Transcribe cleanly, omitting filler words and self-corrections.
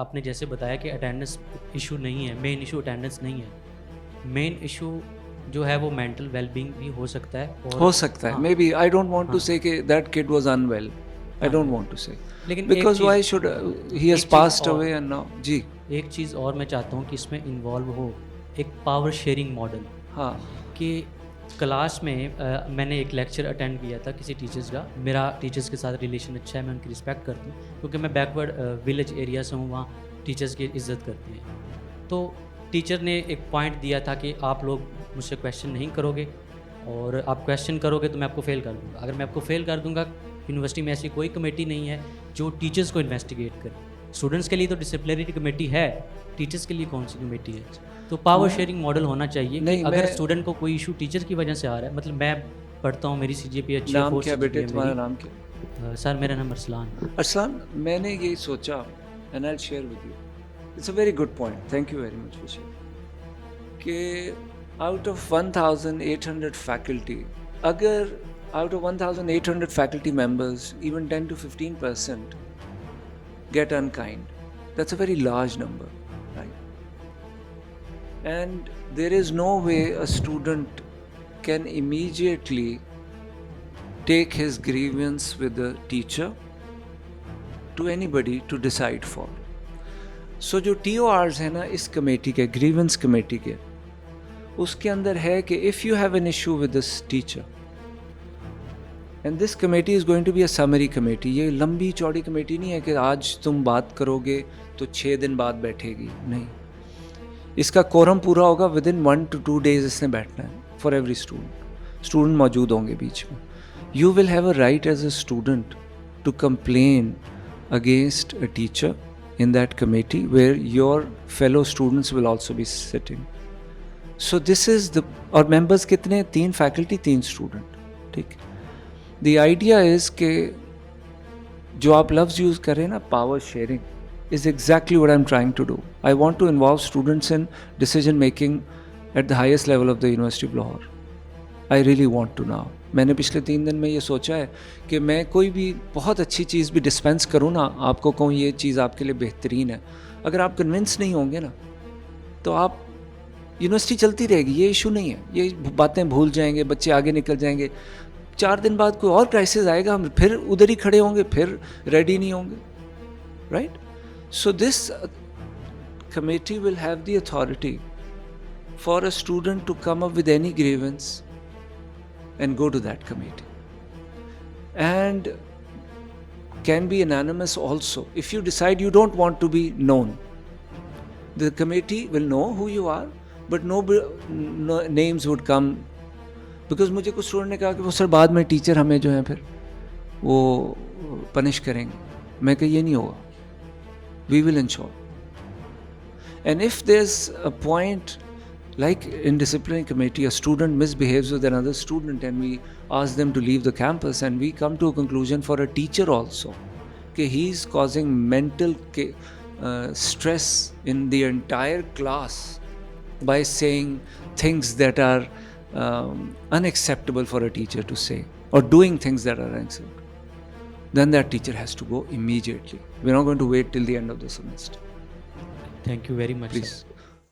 आपने जैसे बताया कि अटेंडेंस इशू नहीं है, मेन इशू अटेंडेंस नहीं है। मेन इशू जो है वो मेंटल वेलबींग भी हो सकता है और हो सकता है, हाँ, may be I don't want to हाँ, से कि that kid was unwell, I हाँ डोंट जी। वांट टू से, लेकिन because why should he has एक चीज़ पास्ड और अवे एंड नाउ जी। एक चीज़ और मैं चाहता हूँ कि इसमें इन्वॉल्व हो एक पावर शेयरिंग मॉडल हाँ कि क्लास में मैंने एक लेक्चर अटेंड किया था किसी टीचर्स का। मेरा टीचर्स के साथ रिलेशन अच्छा है, मैं उनकी रिस्पेक्ट करता हूँ क्योंकि मैं बैकवर्ड विलेज एरिया से हूँ, वहाँ टीचर्स की इज़्ज़त करते हैं। तो टीचर ने एक पॉइंट दिया था कि आप लोग मुझसे क्वेश्चन नहीं करोगे और आप क्वेश्चन करोगे तो मैं आपको फ़ेल कर दूँगा। अगर मैं आपको फ़ेल कर दूँगा, यूनिवर्सिटी में ऐसी कोई कमेटी नहीं है जो टीचर्स को इन्वेस्टिगेट करे। स्टूडेंट्स के लिए तो डिसिप्लिनरी कमेटी है, टीचर्स के लिए कौन-सी कमेटी है? तो पावर मैं शेयरिंग मॉडल होना चाहिए कि नहीं अगर मैं स्टूडेंट को कोई इश्यू टीचर की वजह से आ रहा है, मतलब मैं पढ़ता हूँ, मेरी सीजीपीए अच्छी है, नाम 4 क्या बेटे, सीजीपीए है तुम्हारा मेरी। नाम क्या? सर मेरा नाम अरसलान। अरसलान, मैंने ये सोचा and I share with you, it's a very good point, thank you very much for share, कि आउट ऑफ 1800 फैकल्टी, अगर out of 1800 faculty members even 10 to 15% get unkind, that's a very large number, right? And there is no way a student can immediately take his grievance with the teacher to anybody to decide for. So जो TORs है ना इस committee के, grievance committee के, उसके अंदर है कि if you have an issue with this teacher and this committee is going to be a summary committee, ये लंबी चौड़ी कमेटी नहीं है कि आज तुम बात करोगे तो 6 दिन बाद बैठेगी, नहीं, इसका कोरम पूरा होगा within 1 to 2 days इसने बैठना है for every student मौजूद होंगे बीच में. You will have a right as a student to complain against a teacher in that committee where your fellow students will also be sitting. So this is the, और members कितने, 3 faculty 3 student, ठीक. The idea is कि जो आप लफ्ज़ use कर रहे हैं ना, power sharing, is exactly what I'm trying to do. I want to involve students in decision making at the highest level of the University of Lahore. I really want to now. मैंने पिछले 3 दिन में ये सोचा है कि मैं कोई भी बहुत अच्छी चीज़ भी डिस्पेंस करूँ ना, आपको कहूँ ये चीज़ आपके लिए बेहतरीन है, अगर आप कन्विंस नहीं होंगे ना तो आप, यूनिवर्सिटी चलती रहेगी, ये इशू नहीं है, ये बातें भूल जाएंगे, बच्चे आगे निकल जाएंगे, 4 दिन बाद कोई और क्राइसिस आएगा, हम फिर उधर ही खड़े होंगे, फिर रेडी नहीं होंगे, right? So this committee will have the authority for a student to come up with any grievance and go to that committee, and can be anonymous also. If you decide you don't want to be known, the committee will know who you are, but no names would come, because मुझे कुछ student ने कहा कि वो sir बाद में teacher हमें जो है फिर वो पनिश करेंगे. मैं कहा ये नहीं होगा, we will ensure. And if there's a point, like in disciplinary committee, a student misbehaves with another student and we ask them to leave the campus, and we come to a conclusion for a teacher also that he is causing mental stress in the entire class by saying things that are unacceptable for a teacher to say, or doing things that are unacceptable, then that teacher has to go immediately. We're not going to wait till the end of the semester. Thank you very much Please. Sir.